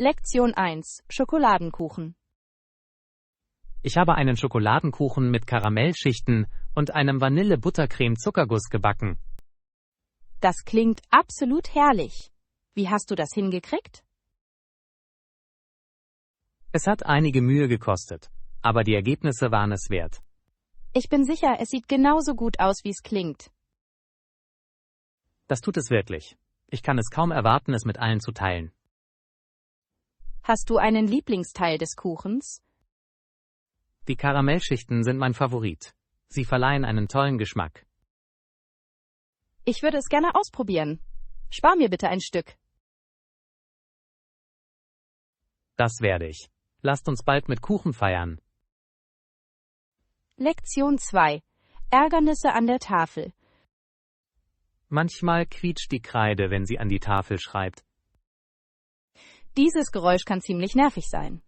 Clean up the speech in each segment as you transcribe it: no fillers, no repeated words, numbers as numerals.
Lektion 1. Schokoladenkuchen. Ich habe einen Schokoladenkuchen mit Karamellschichten und einem Vanille-Buttercreme-Zuckerguss gebacken. Das klingt absolut herrlich. Wie hast du das hingekriegt? Es hat einige Mühe gekostet, aber die Ergebnisse waren es wert. Ich bin sicher, es sieht genauso gut aus, wie es klingt. Das tut es wirklich. Ich kann es kaum erwarten, es mit allen zu teilen. Hast du einen Lieblingsteil des Kuchens? Die Karamellschichten sind mein Favorit. Sie verleihen einen tollen Geschmack. Ich würde es gerne ausprobieren. Spar mir bitte ein Stück. Das werde ich. Lasst uns bald mit Kuchen feiern. Lektion 2. Ärgernisse an der Tafel. Manchmal quietscht die Kreide, wenn sie an die Tafel schreibt. Dieses Geräusch kann ziemlich nervig sein.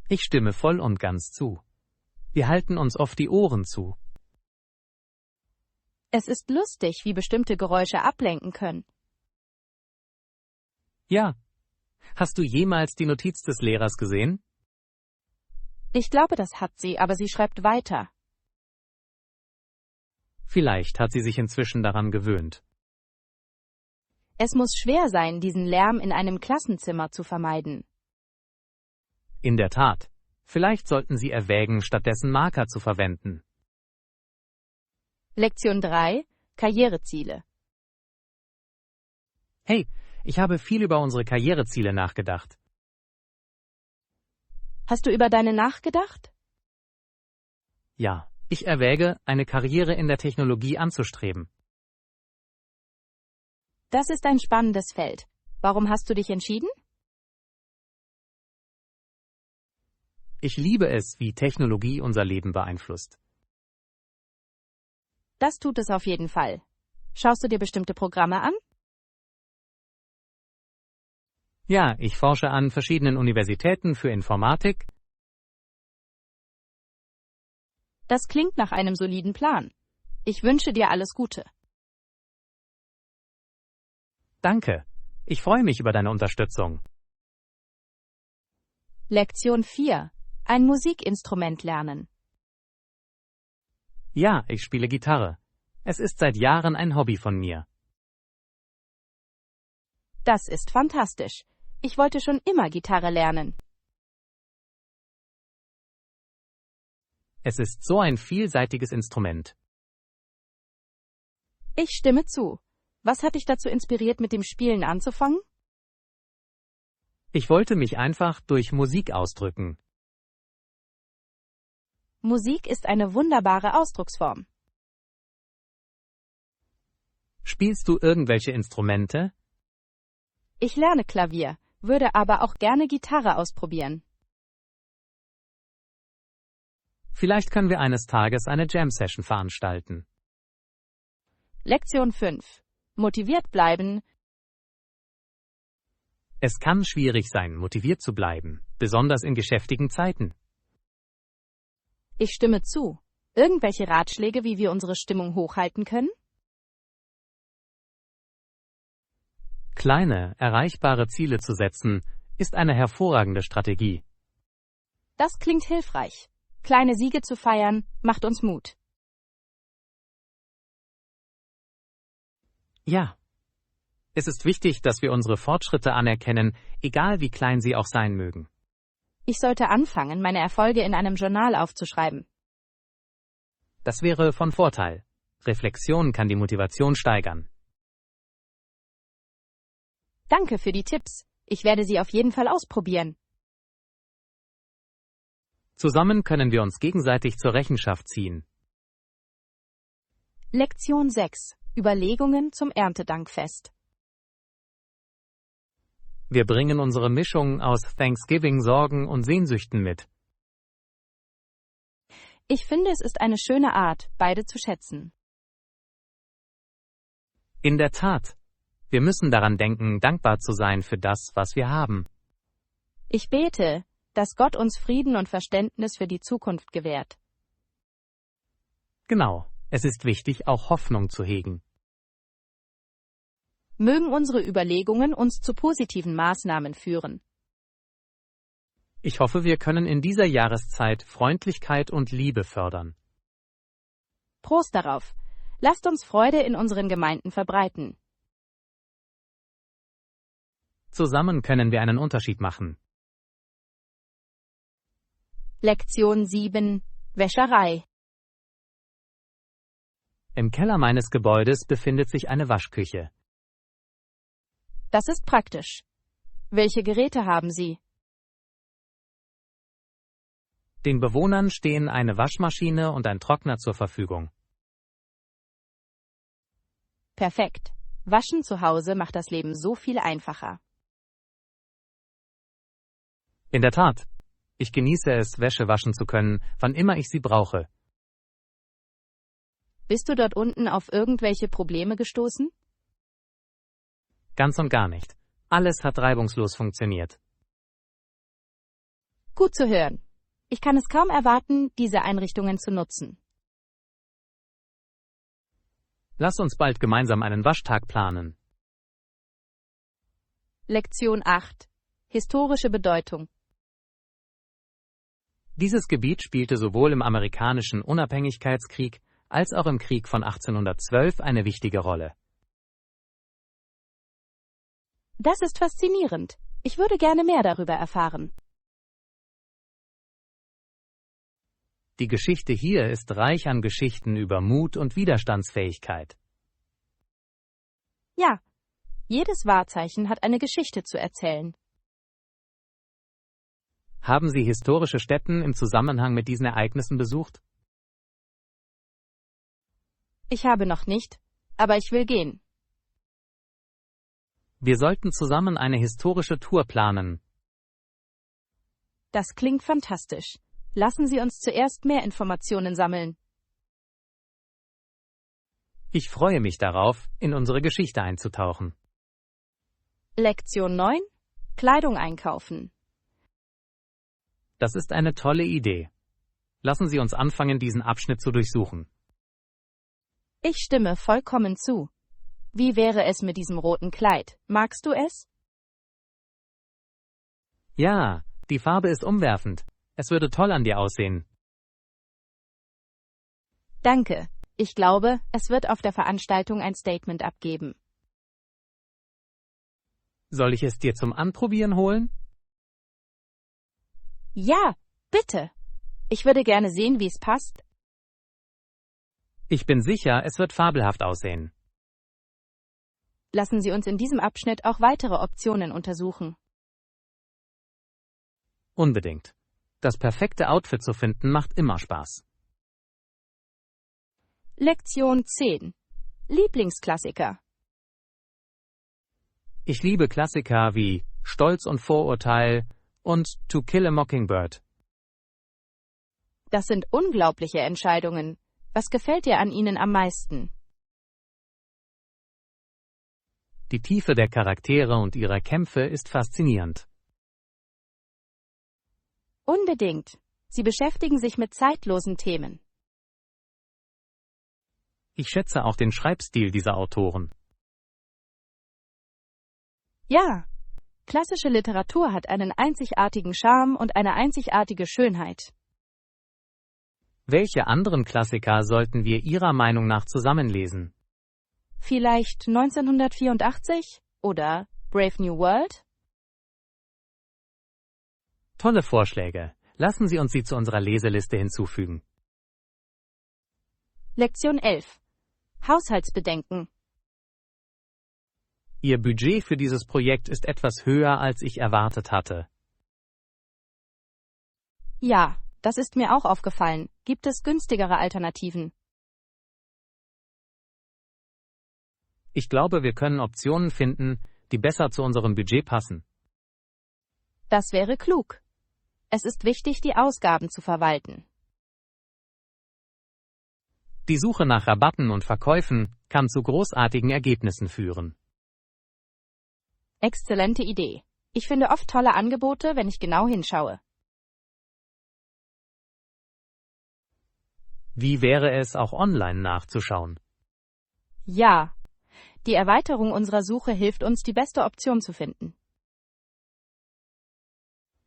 Ich stimme voll und ganz zu. Wir halten uns oft die Ohren zu. Es ist lustig, wie bestimmte Geräusche ablenken können. Ja. Hast du jemals die Notiz des Lehrers gesehen? Ich glaube, das hat sie, aber sie schreibt weiter. Vielleicht hat sie sich inzwischen daran gewöhnt. Es muss schwer sein, diesen Lärm in einem Klassenzimmer zu vermeiden. In der Tat. Vielleicht sollten Sie erwägen, stattdessen Marker zu verwenden. Lektion 3. Karriereziele. Hey, ich habe viel über unsere Karriereziele nachgedacht. Hast du über deine nachgedacht? Ja, ich erwäge, eine Karriere in der Technologie anzustreben. Das ist ein spannendes Feld. Warum hast du dich entschieden? Ich liebe es, wie Technologie unser Leben beeinflusst. Das tut es auf jeden Fall. Schaust du dir bestimmte Programme an? Ja, ich forsche an verschiedenen Universitäten für Informatik. Das klingt nach einem soliden Plan. Ich wünsche dir alles Gute. Danke. Ich freue mich über deine Unterstützung. Lektion 4. Ein Musikinstrument lernen. Ja, ich spiele Gitarre. Es ist seit Jahren ein Hobby von mir. Das ist fantastisch. Ich wollte schon immer Gitarre lernen. Es ist so ein vielseitiges Instrument. Ich stimme zu. Was hat dich dazu inspiriert, mit dem Spielen anzufangen? Ich wollte mich einfach durch Musik ausdrücken. Musik ist eine wunderbare Ausdrucksform. Spielst du irgendwelche Instrumente? Ich lerne Klavier, würde aber auch gerne Gitarre ausprobieren. Vielleicht können wir eines Tages eine Jam-Session veranstalten. Lektion 5. Motiviert bleiben. Es kann schwierig sein, motiviert zu bleiben, besonders in geschäftigen Zeiten. Ich stimme zu. Irgendwelche Ratschläge, wie wir unsere Stimmung hochhalten können? Kleine, erreichbare Ziele zu setzen, ist eine hervorragende Strategie. Das klingt hilfreich. Kleine Siege zu feiern, macht uns Mut. Ja. Es ist wichtig, dass wir unsere Fortschritte anerkennen, egal wie klein sie auch sein mögen. Ich sollte anfangen, meine Erfolge in einem Journal aufzuschreiben. Das wäre von Vorteil. Reflexion kann die Motivation steigern. Danke für die Tipps. Ich werde sie auf jeden Fall ausprobieren. Zusammen können wir uns gegenseitig zur Rechenschaft ziehen. Lektion 6. Überlegungen zum Erntedankfest. Wir bringen unsere Mischung aus Thanksgiving, Sorgen und Sehnsüchten mit. Ich finde, es ist eine schöne Art, beide zu schätzen. In der Tat. Wir müssen daran denken, dankbar zu sein für das, was wir haben. Ich bete, dass Gott uns Frieden und Verständnis für die Zukunft gewährt. Genau. Es ist wichtig, auch Hoffnung zu hegen. Mögen unsere Überlegungen uns zu positiven Maßnahmen führen. Ich hoffe, wir können in dieser Jahreszeit Freundlichkeit und Liebe fördern. Prost darauf. Lasst uns Freude in unseren Gemeinden verbreiten. Zusammen können wir einen Unterschied machen. Lektion 7. Wäscherei. Im Keller meines Gebäudes befindet sich eine Waschküche. Das ist praktisch. Welche Geräte haben Sie? Den Bewohnern stehen eine Waschmaschine und ein Trockner zur Verfügung. Perfekt. Waschen zu Hause macht das Leben so viel einfacher. In der Tat. Ich genieße es, Wäsche waschen zu können, wann immer ich sie brauche. Bist du dort unten auf irgendwelche Probleme gestoßen? Ganz und gar nicht. Alles hat reibungslos funktioniert. Gut zu hören. Ich kann es kaum erwarten, diese Einrichtungen zu nutzen. Lass uns bald gemeinsam einen Waschtag planen. Lektion 8. Historische Bedeutung. Dieses Gebiet spielte sowohl im amerikanischen Unabhängigkeitskrieg als auch im Krieg von 1812 eine wichtige Rolle. Das ist faszinierend. Ich würde gerne mehr darüber erfahren. Die Geschichte hier ist reich an Geschichten über Mut und Widerstandsfähigkeit. Ja, jedes Wahrzeichen hat eine Geschichte zu erzählen. Haben Sie historische Stätten im Zusammenhang mit diesen Ereignissen besucht? Ich habe noch nicht, aber ich will gehen. Wir sollten zusammen eine historische Tour planen. Das klingt fantastisch. Lassen Sie uns zuerst mehr Informationen sammeln. Ich freue mich darauf, in unsere Geschichte einzutauchen. Lektion 9. Kleidung einkaufen. Das ist eine tolle Idee. Lassen Sie uns anfangen, diesen Abschnitt zu durchsuchen. Ich stimme vollkommen zu. Wie wäre es mit diesem roten Kleid? Magst du es? Ja, die Farbe ist umwerfend. Es würde toll an dir aussehen. Danke. Ich glaube, es wird auf der Veranstaltung ein Statement abgeben. Soll ich es dir zum Anprobieren holen? Ja, bitte. Ich würde gerne sehen, wie es passt. Ich bin sicher, es wird fabelhaft aussehen. Lassen Sie uns in diesem Abschnitt auch weitere Optionen untersuchen. Unbedingt. Das perfekte Outfit zu finden macht immer Spaß. Lektion 10. Lieblingsklassiker. Ich liebe Klassiker wie Stolz und Vorurteil und To Kill a Mockingbird. Das sind unglaubliche Entscheidungen. Was gefällt dir an ihnen am meisten? Die Tiefe der Charaktere und ihrer Kämpfe ist faszinierend. Unbedingt. Sie beschäftigen sich mit zeitlosen Themen. Ich schätze auch den Schreibstil dieser Autoren. Ja, klassische Literatur hat einen einzigartigen Charme und eine einzigartige Schönheit. Welche anderen Klassiker sollten wir Ihrer Meinung nach zusammenlesen? Vielleicht 1984 oder Brave New World? Tolle Vorschläge. Lassen Sie uns sie zu unserer Leseliste hinzufügen. Lektion 11. Haushaltsbedenken. Ihr Budget für dieses Projekt ist etwas höher, als ich erwartet hatte. Ja, das ist mir auch aufgefallen. Gibt es günstigere Alternativen? Ich glaube, wir können Optionen finden, die besser zu unserem Budget passen. Das wäre klug. Es ist wichtig, die Ausgaben zu verwalten. Die Suche nach Rabatten und Verkäufen kann zu großartigen Ergebnissen führen. Exzellente Idee. Ich finde oft tolle Angebote, wenn ich genau hinschaue. Wie wäre es auch online nachzuschauen? Ja, Die Erweiterung unserer Suche hilft uns, die beste Option zu finden.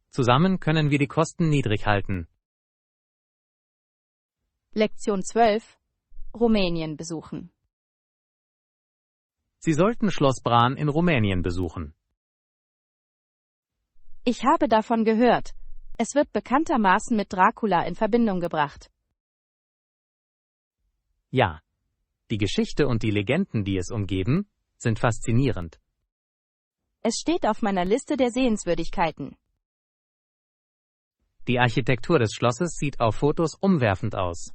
Zusammen können wir die Kosten niedrig halten. Lektion 12. Rumänien besuchen. Sie sollten Schloss Bran in Rumänien besuchen. Ich habe davon gehört. Es wird bekanntermaßen mit Dracula in Verbindung gebracht. Ja. Die Geschichte und die Legenden, die es umgeben, sind faszinierend. Es steht auf meiner Liste der Sehenswürdigkeiten. Die Architektur des Schlosses sieht auf Fotos umwerfend aus.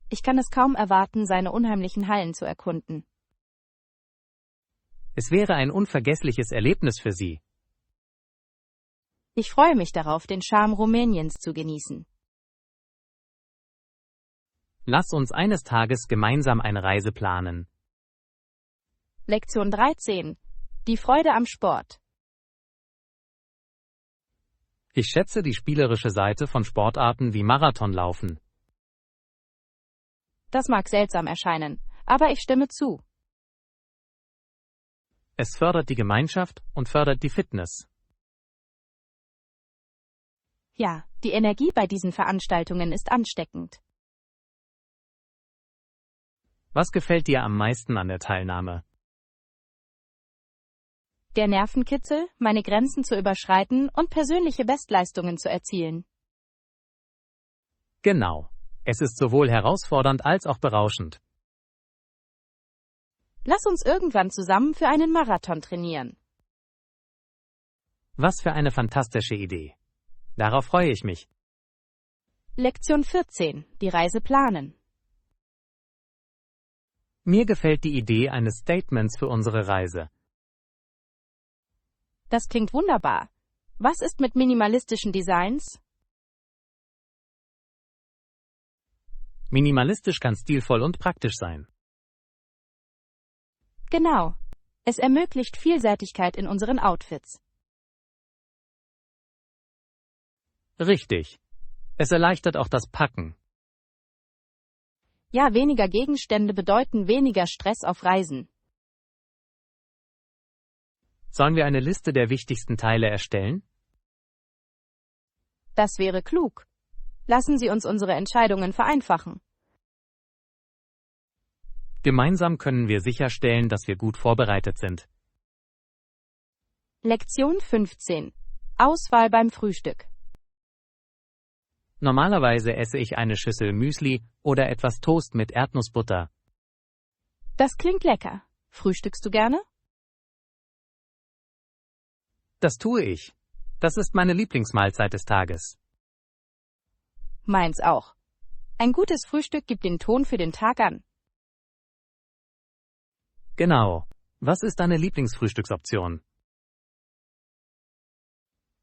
Ich kann es kaum erwarten, seine unheimlichen Hallen zu erkunden. Es wäre ein unvergessliches Erlebnis für Sie. Ich freue mich darauf, den Charme Rumäniens zu genießen. Lass uns eines Tages gemeinsam eine Reise planen. Lektion 13. Die Freude am Sport. Ich schätze die spielerische Seite von Sportarten wie Marathonlaufen. Das mag seltsam erscheinen, aber ich stimme zu. Es fördert die Gemeinschaft und fördert die Fitness. Ja, die Energie bei diesen Veranstaltungen ist ansteckend. Was gefällt dir am meisten an der Teilnahme? Der Nervenkitzel, meine Grenzen zu überschreiten und persönliche Bestleistungen zu erzielen. Genau. Es ist sowohl herausfordernd als auch berauschend. Lass uns irgendwann zusammen für einen Marathon trainieren. Was für eine fantastische Idee. Darauf freue ich mich. Lektion 14. Die Reise planen. Mir gefällt die Idee eines Statements für unsere Reise. Das klingt wunderbar. Was ist mit minimalistischen Designs? Minimalistisch kann stilvoll und praktisch sein. Genau. Es ermöglicht Vielseitigkeit in unseren Outfits. Richtig. Es erleichtert auch das Packen. Ja, weniger Gegenstände bedeuten weniger Stress auf Reisen. Sollen wir eine Liste der wichtigsten Teile erstellen? Das wäre klug. Lassen Sie uns unsere Entscheidungen vereinfachen. Gemeinsam können wir sicherstellen, dass wir gut vorbereitet sind. Lektion 15. Auswahl beim Frühstück. Normalerweise esse ich eine Schüssel Müsli oder etwas Toast mit Erdnussbutter. Das klingt lecker. Frühstückst du gerne? Das tue ich. Das ist meine Lieblingsmahlzeit des Tages. Meins auch. Ein gutes Frühstück gibt den Ton für den Tag an. Genau. Was ist deine Lieblingsfrühstücksoption?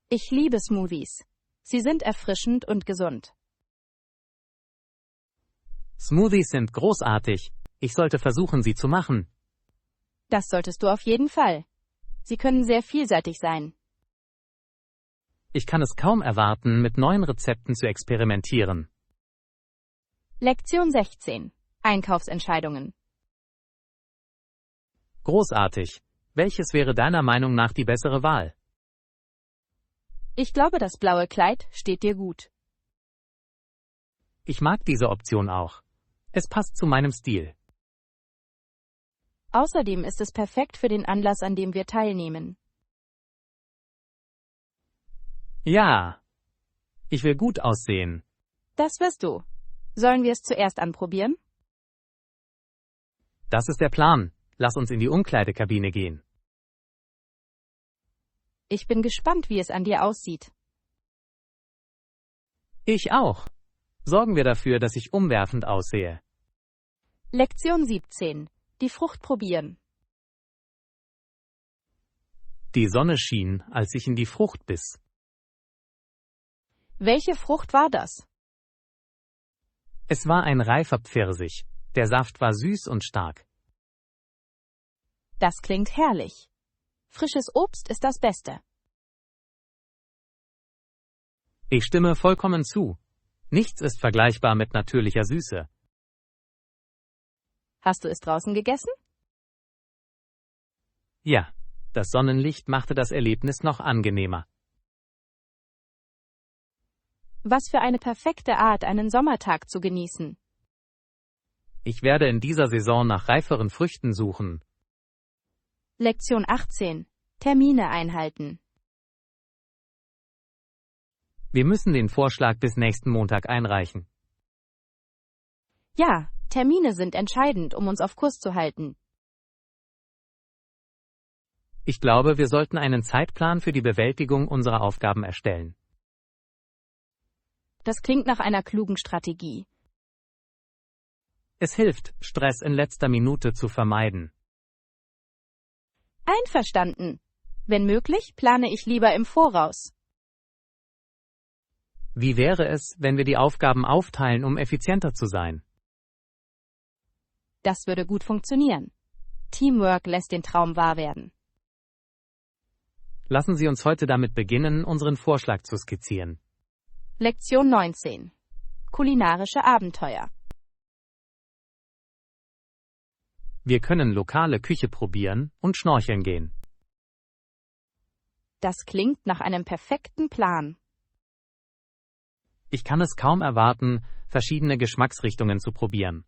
Ich liebe Smoothies. Sie sind erfrischend und gesund. Smoothies sind großartig. Ich sollte versuchen, sie zu machen. Das solltest du auf jeden Fall. Sie können sehr vielseitig sein. Ich kann es kaum erwarten, mit neuen Rezepten zu experimentieren. Lektion 16. Einkaufsentscheidungen. Großartig. Welches wäre deiner Meinung nach die bessere Wahl? Ich glaube, das blaue Kleid steht dir gut. Ich mag diese Option auch. Es passt zu meinem Stil. Außerdem ist es perfekt für den Anlass, an dem wir teilnehmen. Ja. Ich will gut aussehen. Das wirst du. Sollen wir es zuerst anprobieren? Das ist der Plan. Lass uns in die Umkleidekabine gehen. Ich bin gespannt, wie es an dir aussieht. Ich auch. Sorgen wir dafür, dass ich umwerfend aussehe. Lektion 17. Die Frucht probieren. Die Sonne schien, als ich in die Frucht biss. Welche Frucht war das? Es war ein reifer Pfirsich. Der Saft war süß und stark. Das klingt herrlich. Frisches Obst ist das Beste. Ich stimme vollkommen zu. Nichts ist vergleichbar mit natürlicher Süße. Hast du es draußen gegessen? Ja, das Sonnenlicht machte das Erlebnis noch angenehmer. Was für eine perfekte Art, einen Sommertag zu genießen. Ich werde in dieser Saison nach reiferen Früchten suchen. Lektion 18. Termine einhalten. Wir müssen den Vorschlag bis nächsten Montag einreichen. Ja, Termine sind entscheidend, um uns auf Kurs zu halten. Ich glaube, wir sollten einen Zeitplan für die Bewältigung unserer Aufgaben erstellen. Das klingt nach einer klugen Strategie. Es hilft, Stress in letzter Minute zu vermeiden. Einverstanden. Wenn möglich, plane ich lieber im Voraus. Wie wäre es, wenn wir die Aufgaben aufteilen, um effizienter zu sein? Das würde gut funktionieren. Teamwork lässt den Traum wahr werden. Lassen Sie uns heute damit beginnen, unseren Vorschlag zu skizzieren. Lektion 19. Kulinarische Abenteuer. Wir können lokale Küche probieren und schnorcheln gehen. Das klingt nach einem perfekten Plan. Ich kann es kaum erwarten, verschiedene Geschmacksrichtungen zu probieren.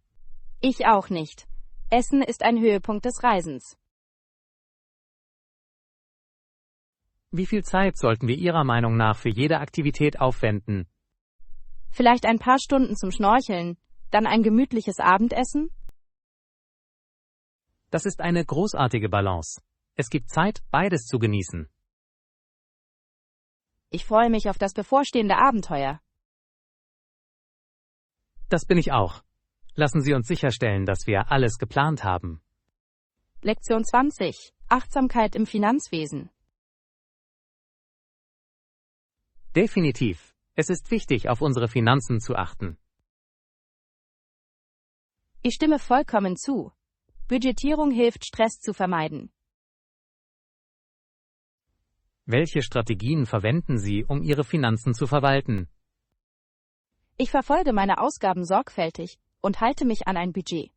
Ich auch nicht. Essen ist ein Höhepunkt des Reisens. Wie viel Zeit sollten wir Ihrer Meinung nach für jede Aktivität aufwenden? Vielleicht ein paar Stunden zum Schnorcheln, dann ein gemütliches Abendessen? Das ist eine großartige Balance. Es gibt Zeit, beides zu genießen. Ich freue mich auf das bevorstehende Abenteuer. Das bin ich auch. Lassen Sie uns sicherstellen, dass wir alles geplant haben. Lektion 20. Achtsamkeit im Finanzwesen. Definitiv. Es ist wichtig, auf unsere Finanzen zu achten. Ich stimme vollkommen zu. Budgetierung hilft, Stress zu vermeiden. Welche Strategien verwenden Sie, um Ihre Finanzen zu verwalten? Ich verfolge meine Ausgaben sorgfältig und halte mich an ein Budget.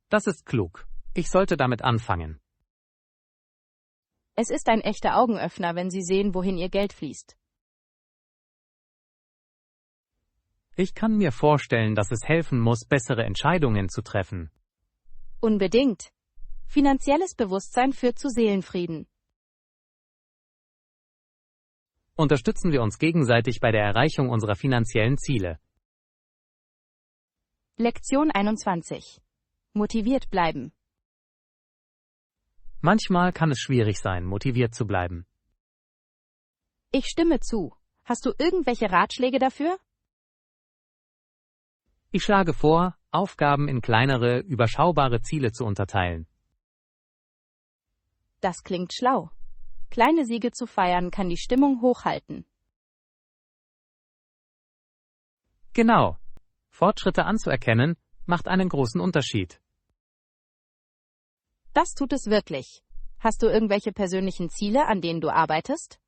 Das ist klug. Ich sollte damit anfangen. Es ist ein echter Augenöffner, wenn Sie sehen, wohin Ihr Geld fließt. Ich kann mir vorstellen, dass es helfen muss, bessere Entscheidungen zu treffen. Unbedingt. Finanzielles Bewusstsein führt zu Seelenfrieden. Unterstützen wir uns gegenseitig bei der Erreichung unserer finanziellen Ziele. Lektion 21. Motiviert bleiben. Manchmal kann es schwierig sein, motiviert zu bleiben. Ich stimme zu. Hast du irgendwelche Ratschläge dafür? Ich schlage vor, Aufgaben in kleinere, überschaubare Ziele zu unterteilen. Das klingt schlau. Kleine Siege zu feiern kann die Stimmung hochhalten. Genau. Fortschritte anzuerkennen, macht einen großen Unterschied. Das tut es wirklich. Hast du irgendwelche persönlichen Ziele, an denen du arbeitest?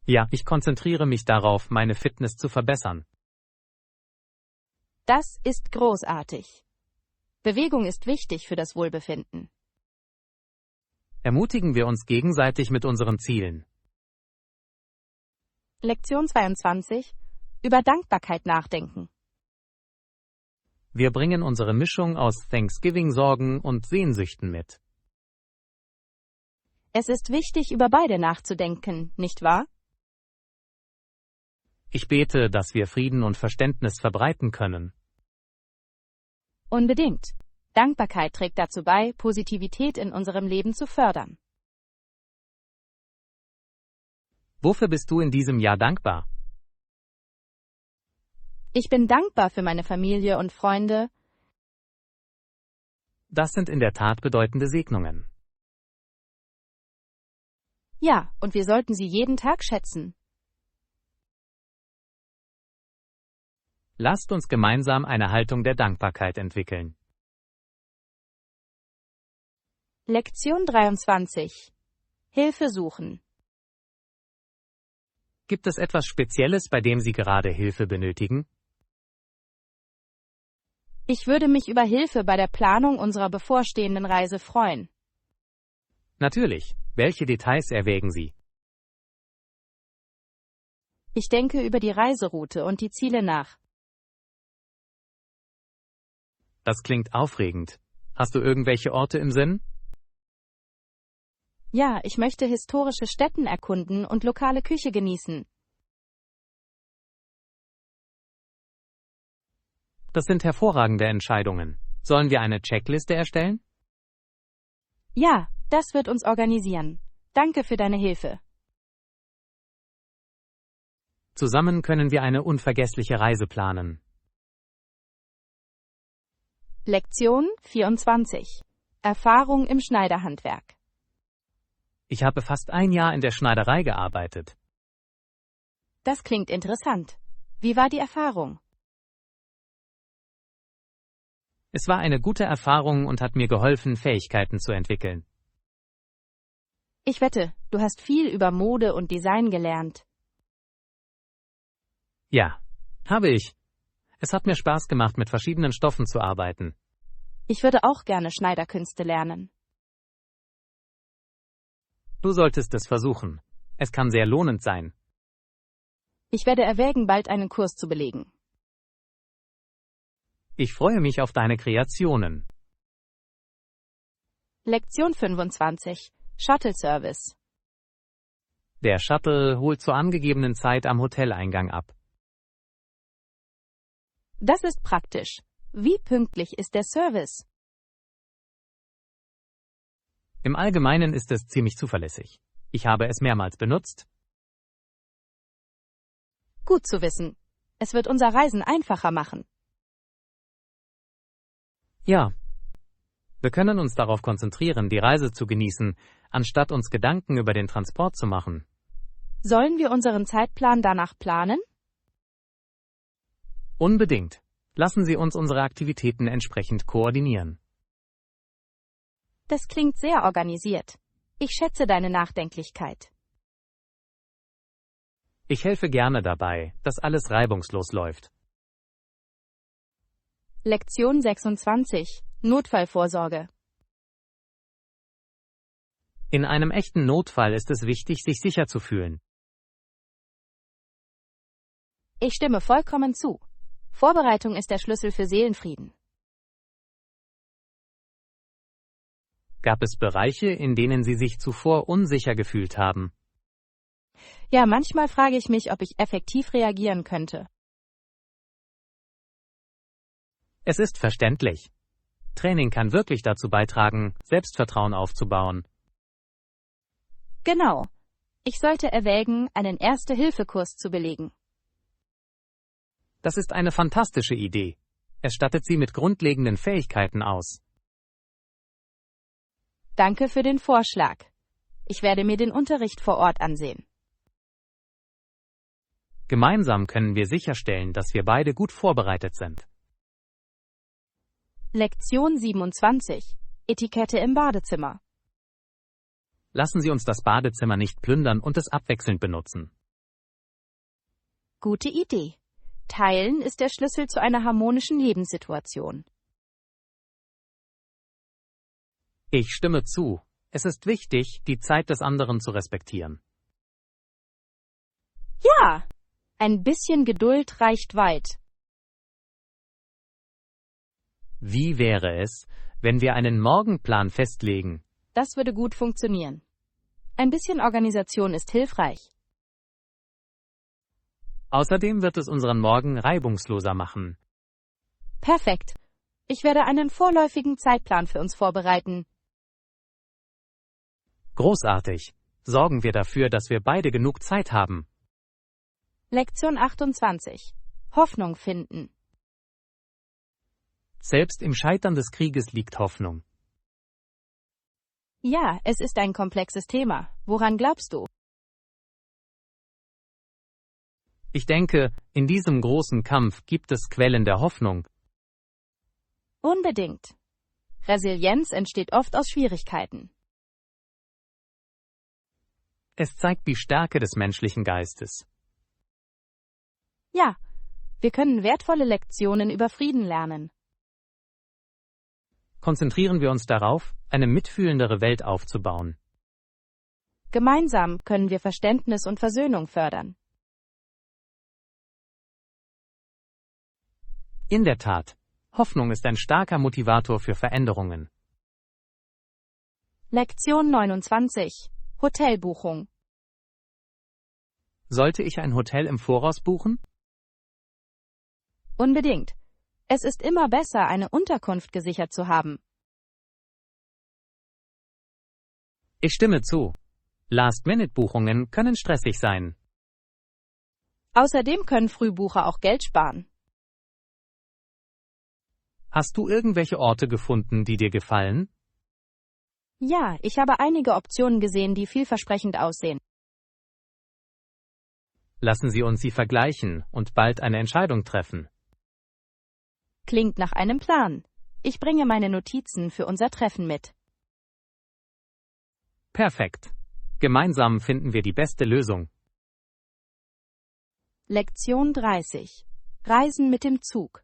Ja, ich konzentriere mich darauf, meine Fitness zu verbessern. Das ist großartig. Bewegung ist wichtig für das Wohlbefinden. Ermutigen wir uns gegenseitig mit unseren Zielen. Lektion 22. Über Dankbarkeit nachdenken. Wir bringen unsere Mischung aus Thanksgiving-Sorgen und Sehnsüchten mit. Es ist wichtig, über beide nachzudenken, nicht wahr? Ich bete, dass wir Frieden und Verständnis verbreiten können. Unbedingt. Dankbarkeit trägt dazu bei, Positivität in unserem Leben zu fördern. Wofür bist du in diesem Jahr dankbar? Ich bin dankbar für meine Familie und Freunde. Das sind in der Tat bedeutende Segnungen. Ja, und wir sollten sie jeden Tag schätzen. Lasst uns gemeinsam eine Haltung der Dankbarkeit entwickeln. Lektion 23. Hilfe suchen. Gibt es etwas Spezielles, bei dem Sie gerade Hilfe benötigen? Ich würde mich über Hilfe bei der Planung unserer bevorstehenden Reise freuen. Natürlich. Welche Details erwägen Sie? Ich denke über die Reiseroute und die Ziele nach. Das klingt aufregend. Hast du irgendwelche Orte im Sinn? Ja, ich möchte historische Stätten erkunden und lokale Küche genießen. Das sind hervorragende Entscheidungen. Sollen wir eine Checkliste erstellen? Ja, das wird uns organisieren. Danke für deine Hilfe. Zusammen können wir eine unvergessliche Reise planen. Lektion 24. Erfahrung im Schneiderhandwerk. Ich habe fast ein Jahr in der Schneiderei gearbeitet. Das klingt interessant. Wie war die Erfahrung? Es war eine gute Erfahrung und hat mir geholfen, Fähigkeiten zu entwickeln. Ich wette, du hast viel über Mode und Design gelernt. Ja, habe ich. Es hat mir Spaß gemacht, mit verschiedenen Stoffen zu arbeiten. Ich würde auch gerne Schneiderkünste lernen. Du solltest es versuchen. Es kann sehr lohnend sein. Ich werde erwägen, bald einen Kurs zu belegen. Ich freue mich auf deine Kreationen. Lektion 25. Shuttle Service. Der Shuttle holt zur angegebenen Zeit am Hoteleingang ab. Das ist praktisch. Wie pünktlich ist der Service? Im Allgemeinen ist es ziemlich zuverlässig. Ich habe es mehrmals benutzt. Gut zu wissen. Es wird unser Reisen einfacher machen. Ja. Wir können uns darauf konzentrieren, die Reise zu genießen, anstatt uns Gedanken über den Transport zu machen. Sollen wir unseren Zeitplan danach planen? Unbedingt. Lassen Sie uns unsere Aktivitäten entsprechend koordinieren. Das klingt sehr organisiert. Ich schätze deine Nachdenklichkeit. Ich helfe gerne dabei, dass alles reibungslos läuft. Lektion 26. Notfallvorsorge. In einem echten Notfall ist es wichtig, sich sicher zu fühlen. Ich stimme vollkommen zu. Vorbereitung ist der Schlüssel für Seelenfrieden. Gab es Bereiche, in denen Sie sich zuvor unsicher gefühlt haben? Ja, manchmal frage ich mich, ob ich effektiv reagieren könnte. Es ist verständlich. Training kann wirklich dazu beitragen, Selbstvertrauen aufzubauen. Genau. Ich sollte erwägen, einen Erste-Hilfe-Kurs zu belegen. Das ist eine fantastische Idee. Es stattet Sie mit grundlegenden Fähigkeiten aus. Danke für den Vorschlag. Ich werde mir den Unterricht vor Ort ansehen. Gemeinsam können wir sicherstellen, dass wir beide gut vorbereitet sind. Lektion 27. Etikette im Badezimmer. Lassen Sie uns das Badezimmer nicht plündern und es abwechselnd benutzen. Gute Idee. Teilen ist der Schlüssel zu einer harmonischen Lebenssituation. Ich stimme zu. Es ist wichtig, die Zeit des anderen zu respektieren. Ja! Ein bisschen Geduld reicht weit. Wie wäre es, wenn wir einen Morgenplan festlegen? Das würde gut funktionieren. Ein bisschen Organisation ist hilfreich. Außerdem wird es unseren Morgen reibungsloser machen. Perfekt. Ich werde einen vorläufigen Zeitplan für uns vorbereiten. Großartig. Sorgen wir dafür, dass wir beide genug Zeit haben. Lektion 28. Hoffnung finden. Selbst im Scheitern des Krieges liegt Hoffnung. Ja, es ist ein komplexes Thema. Woran glaubst du? Ich denke, in diesem großen Kampf gibt es Quellen der Hoffnung. Unbedingt. Resilienz entsteht oft aus Schwierigkeiten. Es zeigt die Stärke des menschlichen Geistes. Ja, wir können wertvolle Lektionen über Frieden lernen. Konzentrieren wir uns darauf, eine mitfühlendere Welt aufzubauen. Gemeinsam können wir Verständnis und Versöhnung fördern. In der Tat, Hoffnung ist ein starker Motivator für Veränderungen. Lektion 29. Hotelbuchung. Sollte ich ein Hotel im Voraus buchen? Unbedingt. Es ist immer besser, eine Unterkunft gesichert zu haben. Ich stimme zu. Last-Minute-Buchungen können stressig sein. Außerdem können Frühbucher auch Geld sparen. Hast du irgendwelche Orte gefunden, die dir gefallen? Ja, ich habe einige Optionen gesehen, die vielversprechend aussehen. Lassen Sie uns sie vergleichen und bald eine Entscheidung treffen. Klingt nach einem Plan. Ich bringe meine Notizen für unser Treffen mit. Perfekt. Gemeinsam finden wir die beste Lösung. Lektion 30. Reisen mit dem Zug.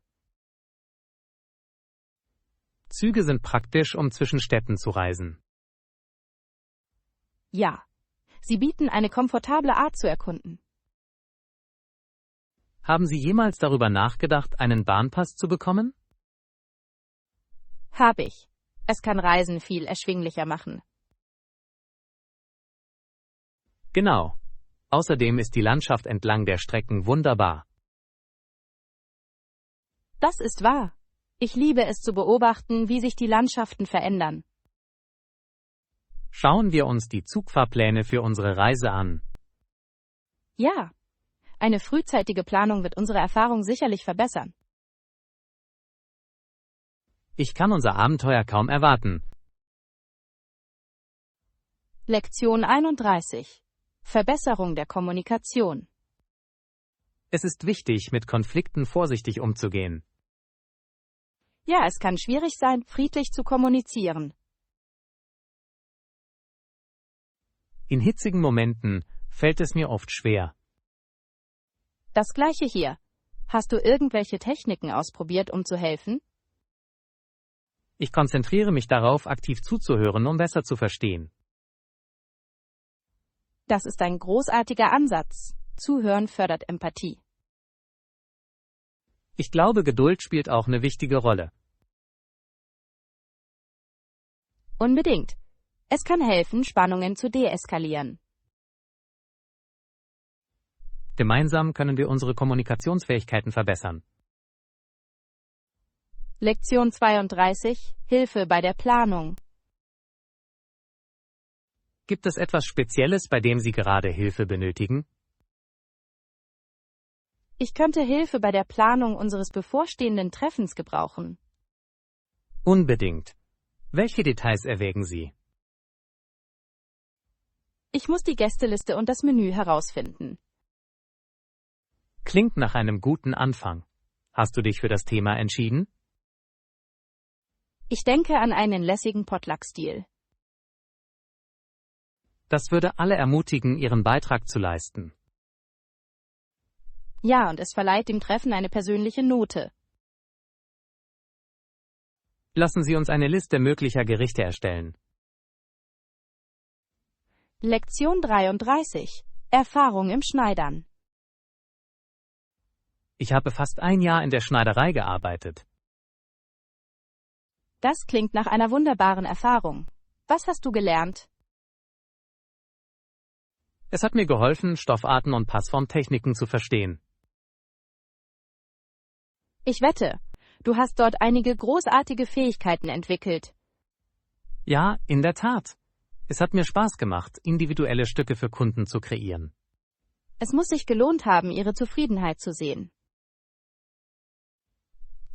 Züge sind praktisch, um zwischen Städten zu reisen. Ja. Sie bieten eine komfortable Art zu erkunden. Haben Sie jemals darüber nachgedacht, einen Bahnpass zu bekommen? Hab ich. Es kann Reisen viel erschwinglicher machen. Genau. Außerdem ist die Landschaft entlang der Strecken wunderbar. Das ist wahr. Ich liebe es zu beobachten, wie sich die Landschaften verändern. Schauen wir uns die Zugfahrpläne für unsere Reise an. Ja. Eine frühzeitige Planung wird unsere Erfahrung sicherlich verbessern. Ich kann unser Abenteuer kaum erwarten. Lektion 31. Verbesserung der Kommunikation. Es ist wichtig, mit Konflikten vorsichtig umzugehen. Ja, es kann schwierig sein, friedlich zu kommunizieren. In hitzigen Momenten fällt es mir oft schwer. Das gleiche hier. Hast du irgendwelche Techniken ausprobiert, um zu helfen? Ich konzentriere mich darauf, aktiv zuzuhören, um besser zu verstehen. Das ist ein großartiger Ansatz. Zuhören fördert Empathie. Ich glaube, Geduld spielt auch eine wichtige Rolle. Unbedingt. Es kann helfen, Spannungen zu deeskalieren. Gemeinsam können wir unsere Kommunikationsfähigkeiten verbessern. Lektion 32. Hilfe bei der Planung. Gibt es etwas Spezielles, bei dem Sie gerade Hilfe benötigen? Ich könnte Hilfe bei der Planung unseres bevorstehenden Treffens gebrauchen. Unbedingt. Welche Details erwägen Sie? Ich muss die Gästeliste und das Menü herausfinden. Klingt nach einem guten Anfang. Hast du dich für das Thema entschieden? Ich denke an einen lässigen Potluck-Stil. Das würde alle ermutigen, ihren Beitrag zu leisten. Ja, und es verleiht dem Treffen eine persönliche Note. Lassen Sie uns eine Liste möglicher Gerichte erstellen. Lektion 33. Erfahrung im Schneidern. Ich habe fast ein Jahr in der Schneiderei gearbeitet. Das klingt nach einer wunderbaren Erfahrung. Was hast du gelernt? Es hat mir geholfen, Stoffarten und Passformtechniken zu verstehen. Ich wette, du hast dort einige großartige Fähigkeiten entwickelt. Ja, in der Tat. Es hat mir Spaß gemacht, individuelle Stücke für Kunden zu kreieren. Es muss sich gelohnt haben, ihre Zufriedenheit zu sehen.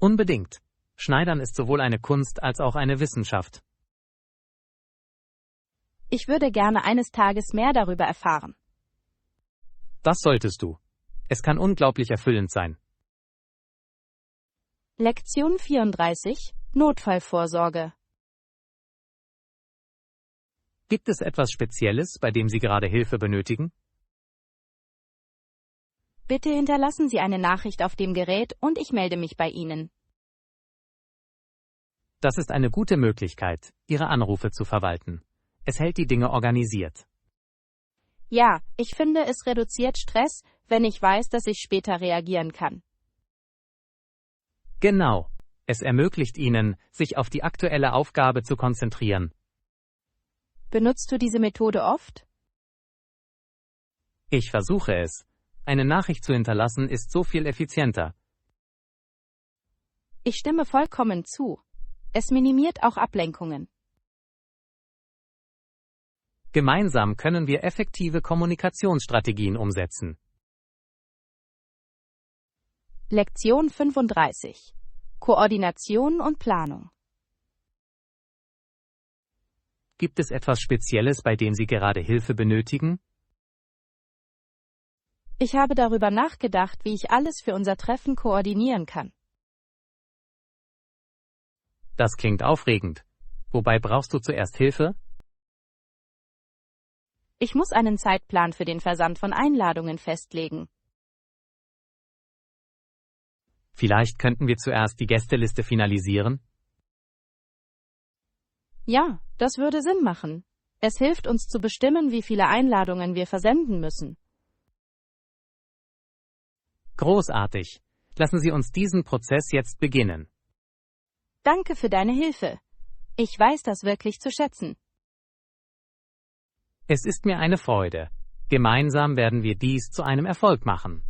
Unbedingt. Schneidern ist sowohl eine Kunst als auch eine Wissenschaft. Ich würde gerne eines Tages mehr darüber erfahren. Das solltest du. Es kann unglaublich erfüllend sein. Lektion 34. Notfallvorsorge. Gibt es etwas Spezielles, bei dem Sie gerade Hilfe benötigen? Bitte hinterlassen Sie eine Nachricht auf dem Gerät und ich melde mich bei Ihnen. Das ist eine gute Möglichkeit, Ihre Anrufe zu verwalten. Es hält die Dinge organisiert. Ja, ich finde, es reduziert Stress, wenn ich weiß, dass ich später reagieren kann. Genau. Es ermöglicht Ihnen, sich auf die aktuelle Aufgabe zu konzentrieren. Benutzt du diese Methode oft? Ich versuche es. Eine Nachricht zu hinterlassen ist so viel effizienter. Ich stimme vollkommen zu. Es minimiert auch Ablenkungen. Gemeinsam können wir effektive Kommunikationsstrategien umsetzen. Lektion 35. Koordination und Planung. Gibt es etwas Spezielles, bei dem Sie gerade Hilfe benötigen? Ich habe darüber nachgedacht, wie ich alles für unser Treffen koordinieren kann. Das klingt aufregend. Wobei brauchst du zuerst Hilfe? Ich muss einen Zeitplan für den Versand von Einladungen festlegen. Vielleicht könnten wir zuerst die Gästeliste finalisieren? Ja, das würde Sinn machen. Es hilft uns zu bestimmen, wie viele Einladungen wir versenden müssen. Großartig. Lassen Sie uns diesen Prozess jetzt beginnen. Danke für deine Hilfe. Ich weiß das wirklich zu schätzen. Es ist mir eine Freude. Gemeinsam werden wir dies zu einem Erfolg machen.